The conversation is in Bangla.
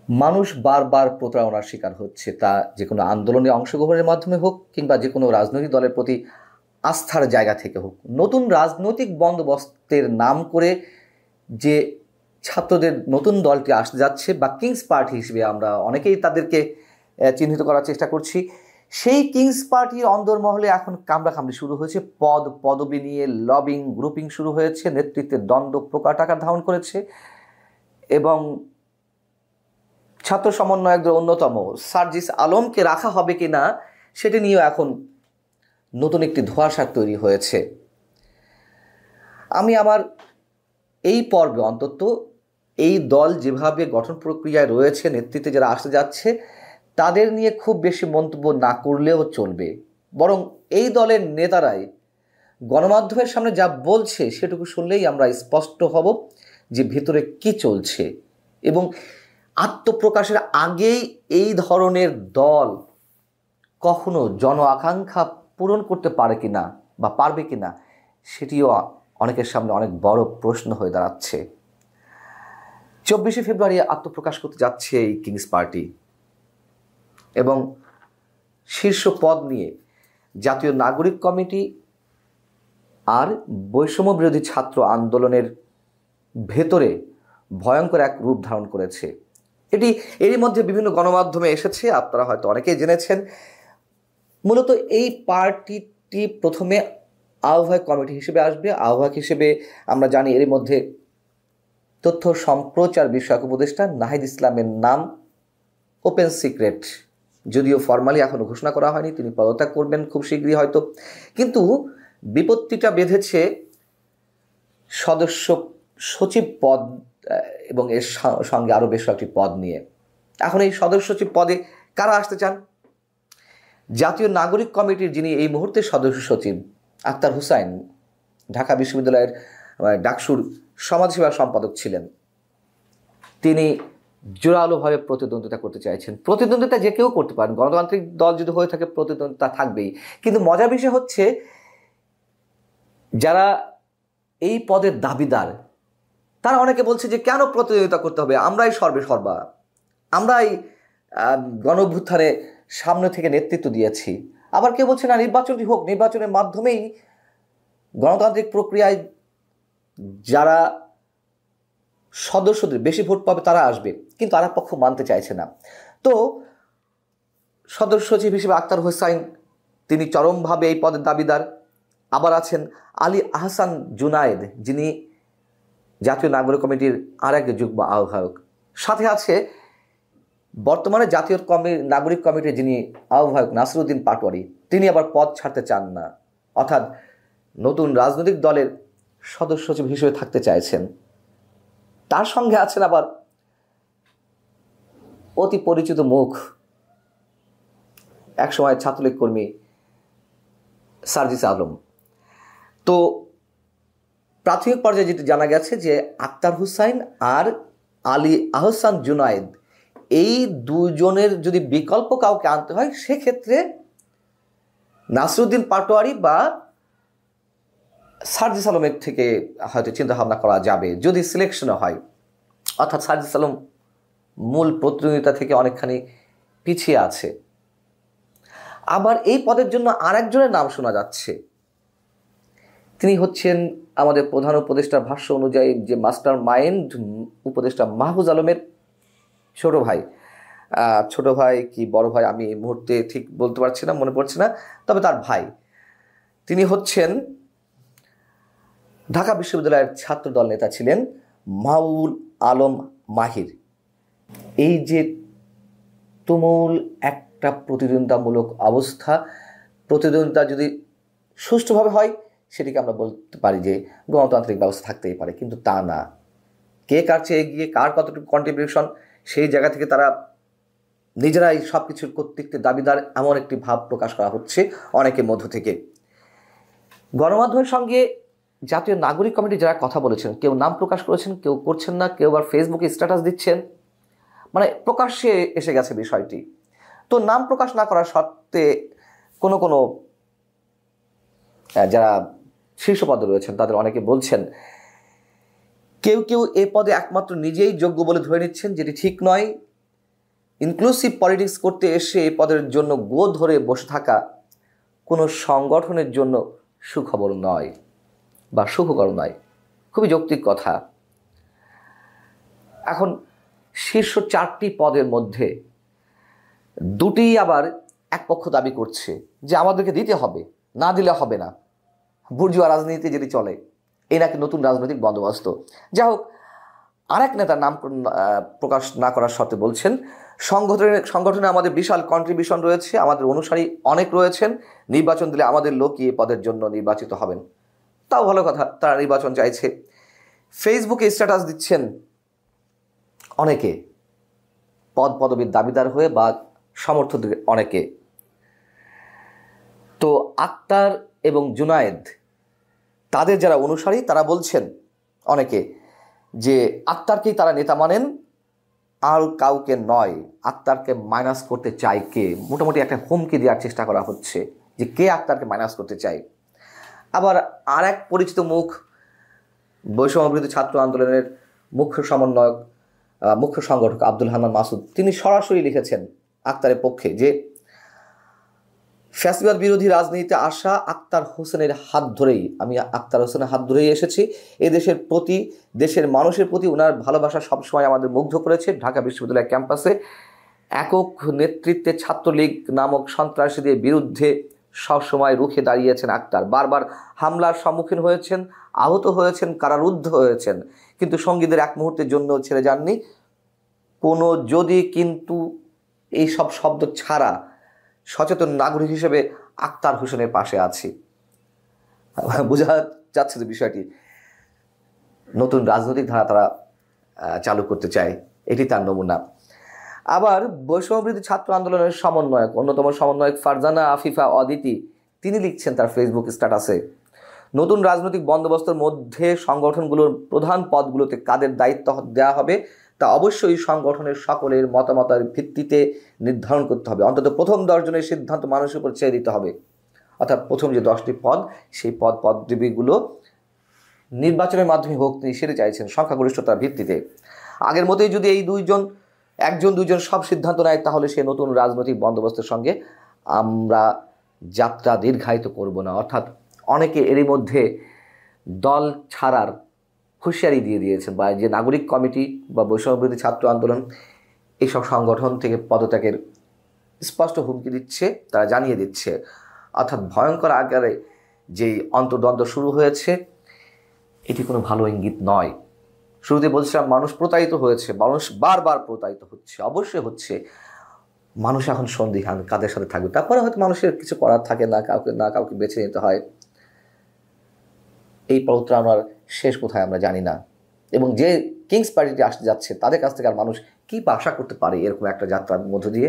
মানুষ বারবার প্রতারণার শিকার হচ্ছে, তা যে কোনো আন্দোলনে অংশগ্রহণের মাধ্যমে হোক কিংবা যে কোনো রাজনৈতিক দলের প্রতি আস্থার জায়গা থেকে হোক। নতুন রাজনৈতিক বন্দোবস্তের নাম করে যে ছাত্রদের নতুন দলটি আসতে যাচ্ছে বা কিংস পার্টি হিসেবে আমরা অনেকেই তাদেরকে চিহ্নিত করার চেষ্টা করছি, সেই কিংস পার্টির অন্দরমহলে এখন কামড়াকামড়ি শুরু হয়েছে। পদবি নিয়ে লবিং গ্রুপিং শুরু হয়েছে, নেতৃত্বের দ্বন্দ্ব প্রকাট আকার ধারণ করেছে এবং ছাত্র সমন্বয়কদের অন্যতম সার্জিস আলমকে রাখা হবে কি না সেটি নিয়েও এখন নতুন একটি ধোঁয়াশা তৈরি হয়েছে। আমি আমার এই পর্বে অন্তত এই দল যেভাবে গঠন প্রক্রিয়ায় রয়েছে, নেতৃত্বে যারা আসতে যাচ্ছে তাদের নিয়ে খুব বেশি মন্তব্য না করলেও চলবে, বরং এই দলের নেতারাই গণমাধ্যমের সামনে যা বলছে সেটুকু শুনলেই আমরা স্পষ্ট হব যে ভেতরে কি চলছে এবং আত্মপ্রকাশের আগেই এই ধরনের দল কখনো জন আকাঙ্ক্ষা পূরণ করতে পারে কিনা বা পারবে কিনা সেটিও অনেকের সামনে অনেক বড় প্রশ্ন হয়ে দাঁড়াচ্ছে। 24শে ফেব্রুয়ারি আত্মপ্রকাশ করতে যাচ্ছে এই কিংস পার্টি এবং শীর্ষ পদ নিয়ে জাতীয় নাগরিক কমিটি আর বৈষম্য বিরোধী ছাত্র আন্দোলনের ভেতরে ভয়ঙ্কর এক রূপ ধারণ করেছে। এরই মধ্যে বিভিন্ন গণমাধ্যমে এসেছে, আপনারা হয়তো অনেকেই জেনেছেন। মূলত এই পার্টিটি প্রথমে আহ্বায়ক কমিটি হিসেবে আসবে। আহ্বায়ক হিসেবে আমরা জানি এরই মধ্যে তথ্য সম্প্রচার বিষয়ক উপদেষ্টা নাহিদ ইসলামের নাম ওপেন সিক্রেট, যদিও ফরমালি এখনো ঘোষণা করা হয়নি, তিনি পদত্যাগ করবেন খুব শীঘ্রই হয়তো। কিন্তু বিপত্তিটা বেঁধেছে সদস্য সচিব পদ এবং এর সঙ্গে আরও বেশ কয়েকটি পদ নিয়ে। এখন এই সদস্য সচিব পদে কারা আসতে চান? জাতীয় নাগরিক কমিটির যিনি এই মুহূর্তে সদস্য সচিব আক্তার হুসাইন, ঢাকা বিশ্ববিদ্যালয়ের ডাকসুর সমাজসেবা সম্পাদক ছিলেন, তিনি জোরালোভাবে প্রতিদ্বন্দ্বিতা করতে চাইছেন। প্রতিদ্বন্দ্বিতা যে কেউ করতে পারেন, গণতান্ত্রিক দল যদি হয়ে থাকে প্রতিদ্বন্দ্বিতা থাকবেই। কিন্তু মজার বিষয় হচ্ছে যারা এই পদের দাবিদার তারা অনেকে বলছে যে কেন প্রতিদ্বন্দ্বিতা করতে হবে, আমরাই সর্বা, আমরাই গণঅভ্যুত্থানে সামনে থেকে নেতৃত্ব দিয়েছি। আবার কেউ বলছে না, নির্বাচনটি হোক, নির্বাচনের মাধ্যমেই গণতান্ত্রিক প্রক্রিয়ায় যারা সদস্যদের বেশি ভোট পাবে তারা আসবে, কিন্তু আরেক পক্ষ মানতে চাইছে না। তো সদস্য সচিব হিসেবে আক্তার হোসাইন তিনি চরমভাবে এই পদের দাবিদার। আবার আছেন আলী আহসান জুনায়েদ, যিনি জাতীয় নাগরিক কমিটির আরেক যুগ্ম আহ্বায়ক। সাথে আছে বর্তমানে জাতীয় নাগরিক কমিটির যিনি আহ্বায়ক নাসিরউদ্দিন পাটোয়ারি, তিনি আবার পদ ছাড়তে চান না, অর্থাৎ নতুন রাজনৈতিক দলের সদস্য সচিব হিসেবে থাকতে চাইছেন। তার সঙ্গে আছেন আবার অতি পরিচিত মুখ, একসময় ছাত্রলীগ কর্মী সার্জিস আলম। তো প্রাথমিক পর্যায়ে যেটি জানা গেছে যে আক্তার হুসাইন আর আলী আহসান জুনায়েদ এই দুজনের যদি বিকল্প কাউকে আনতে হয় সেক্ষেত্রে নাসিরউদ্দিন পাটোয়ারি বা সার্জিস আলমের থেকে হয়তো চিন্তাভাবনা করা যাবে যদি সিলেকশন হয়। অর্থাৎ সার্জিস আলম মূল প্রতিদ্বন্দ্বিতা থেকে অনেকখানি পিছিয়ে আছে। আবার এই পদের জন্য আরেকজনের নাম শোনা যাচ্ছে, তিনি হচ্ছেন আমাদের প্রধান উপদেষ্টার ভাষ্য অনুযায়ী যে মাস্টার মাইন্ড উপদেষ্টা মাহফুজ আলমের ছোট ভাই কি বড় ভাই আমি এই মুহূর্তে ঠিক বলতে পারছি না, মনে পড়ছে না, তবে তার ভাই। তিনি হচ্ছেন ঢাকা বিশ্ববিদ্যালয়ের ছাত্রদল নেতা ছিলেন মাহবুল আলম মাহির। এই যে তুমুল একটা প্রতিদ্বন্দ্বিতামূলক অবস্থা, প্রতিদ্বন্দ্বিতা যদি সুষ্ঠুভাবে হয় সেটিকে আমরা বলতে পারি যে গণতান্ত্রিক ব্যবস্থা থাকতেই পারে, কিন্তু তা না। কে কার চেয়ে এগিয়ে, কার কতটুকু কন্ট্রিবিউশন, সেই জায়গা থেকে তারা নিজেরাই সব কিছুর কর্তৃত্বের দাবিদার, এমন একটি ভাব প্রকাশ করা হচ্ছে অনেকের মধ্য থেকে। গণমাধ্যমের সঙ্গে জাতীয় নাগরিক কমিটি যারা কথা বলেছেন, কেউ নাম প্রকাশ করেছেন, কেউ করছেন না, কেউ আবার ফেসবুকে স্ট্যাটাস দিচ্ছেন, মানে প্রকাশ্যে এসে গেছে বিষয়টি। তো নাম প্রকাশ না করার সত্ত্বে কোনো যারা শীর্ষ পদে রয়েছেন তাদের অনেকে বলছেন, কেউ এ পদে একমাত্র নিজেই যোগ্য বলে ধরে নিচ্ছেন, যেটি ঠিক নয়। ইনক্লুসিভ পলিটিক্স করতে এসে এই পদের জন্য গো ধরে বসে থাকা কোনো সংগঠনের জন্য সুখবর নয় বা সুখকর নয়। খুবই যৌক্তিক কথা। এখন শীর্ষ 4টি পদের মধ্যে 2টি আবার এক পক্ষ দাবি করছে যে আমাদেরকে দিতে হবে, না দিলে হবে না, বুর্জুয়া রাজনীতি যদি চলে, এই নাকি নতুন রাজনৈতিক বন্দোবস্ত। যাই হোক, আরেক নেতার নাম প্রকাশ না করার সত্ত্বে বলছেন, সংগঠনে আমাদের বিশাল কন্ট্রিবিউশন রয়েছে, আমাদের অনুসারী অনেক রয়েছেন, নির্বাচন দিলে আমাদের লোকই এই পদের জন্য নির্বাচিত হবেন। তাও ভালো কথা, তারা নির্বাচন চাইছে। ফেসবুকে স্ট্যাটাস দিচ্ছেন অনেকে, পদবীর দাবিদার হয়ে বা সমর্থকদের অনেকে। তো আক্তার এবং জুনায়েদ, তাদের যারা অনুসারী, তারা বলছেন অনেকে যে আক্তারকেই তারা নেতা মানেন, আর কাউকে নয়। আক্তারকে মাইনাস করতে চায় কে? মোটামুটি একটা হুমকি দেওয়ার চেষ্টা করা হচ্ছে যে কে আক্তারকে মাইনাস করতে চায়। আবার আর এক পরিচিত মুখ, বৈষম্যবিরোধী ছাত্র আন্দোলনের মুখ্য সমন্বয়ক, মুখ্য সংগঠক আব্দুল হান্নান মাসুদ, তিনি সরাসরি লিখেছেন আক্তারের পক্ষে যে ফ্যাসিবাদ বিরোধী রাজনীতিতে আসা আক্তার হোসেনের হাত ধরেই, আমি আক্তার হোসেনের হাত ধরেই এসেছি। এই দেশের প্রতি, দেশের মানুষের প্রতি ওনার ভালোবাসা সবসময় আমাদের মুগ্ধ করেছে। ঢাকা বিশ্ববিদ্যালয় ক্যাম্পাসে একক নেতৃত্বে ছাত্রলীগ নামক সন্ত্রাসীদের বিরুদ্ধে সবসময় রুখে দাঁড়িয়েছেন আক্তার। বারবার হামলার সম্মুখীন হয়েছেন, আহত হয়েছেন, কারারুদ্ধ হয়েছেন, কিন্তু সঙ্গীদের এক মুহূর্তের জন্য ছেড়ে যাননি। কোনো যদি কিন্তু এই সব শব্দ ছাড়া সচেতন নাগরিক হিসেবে আক্তার হোসেনের পাশে আছি। বোঝা যাচ্ছে যে বিষয়টি নতুন রাজনৈতিক ধারা তারা চালু করতে চায়, এটি তার নমুনা। আবার বৈষম্যবিরোধী ছাত্র আন্দোলনের সমন্বয়ক, অন্যতম সমন্বয়ক ফারজানা আফিফা অদিতি, তিনি লিখছেন তার ফেসবুক স্ট্যাটাসে, নতুন রাজনৈতিক বন্দোবস্তের মধ্যে সংগঠনগুলোর প্রধান পদগুলোতে কাদের দায়িত্ব দেওয়া হবে তা অবশ্যই সংগঠনের সকলের মতামতের ভিত্তিতে নির্ধারণ করতে হবে। অন্তত প্রথম 10 জনের সিদ্ধান্ত মানুষের উপর ছেড়ে দিতে হবে। অর্থাৎ প্রথম যে 10টি পদ, সেই পদগুলো নির্বাচনের মাধ্যমে হোক, তিনি সেটা চাইছেন সংখ্যাগরিষ্ঠতার ভিত্তিতে। আগের মতোই যদি এই একজন দুইজন সব সিদ্ধান্ত নেয়, তাহলে সে নতুন রাজনৈতিক বন্দোবস্তের সঙ্গে আমরা যাত্রা দীর্ঘায়িত করব না। অর্থাৎ অনেকে এরই মধ্যে দল ছাড়ার হুঁশিয়ারি দিয়ে দিয়েছেন, বা যে নাগরিক কমিটি বা বৈষম্যবিরোধী ছাত্র আন্দোলন এইসব সংগঠন থেকে পদত্যাগের স্পষ্ট হুমকি দিচ্ছে, তারা জানিয়ে দিচ্ছে। অর্থাৎ ভয়ঙ্কর আকারে যেই অন্তর্দ্বন্দ্ব শুরু হয়েছে, এটি কোনো ভালো ইঙ্গিত নয়। শুরুতে বলছিলাম মানুষ প্রতারিত হয়েছে, মানুষ বারবার প্রতারিত হচ্ছে, অবশ্যই হচ্ছে। মানুষ এখন সন্দিহান কাদের সাথে থাকবে। তারপরে হয়তো মানুষের কিছু করার থাকে না, কাউকে বেছে নিতে হয়। এই প্রত্যানার শেষ কোথায় আমরা জানি না। এবং যে কিংস পার্টিটি আসতে যাচ্ছে, তাদের কাছ থেকে আর মানুষ কী আশা করতে পারে এরকম একটা যাত্রার মধ্য দিয়ে?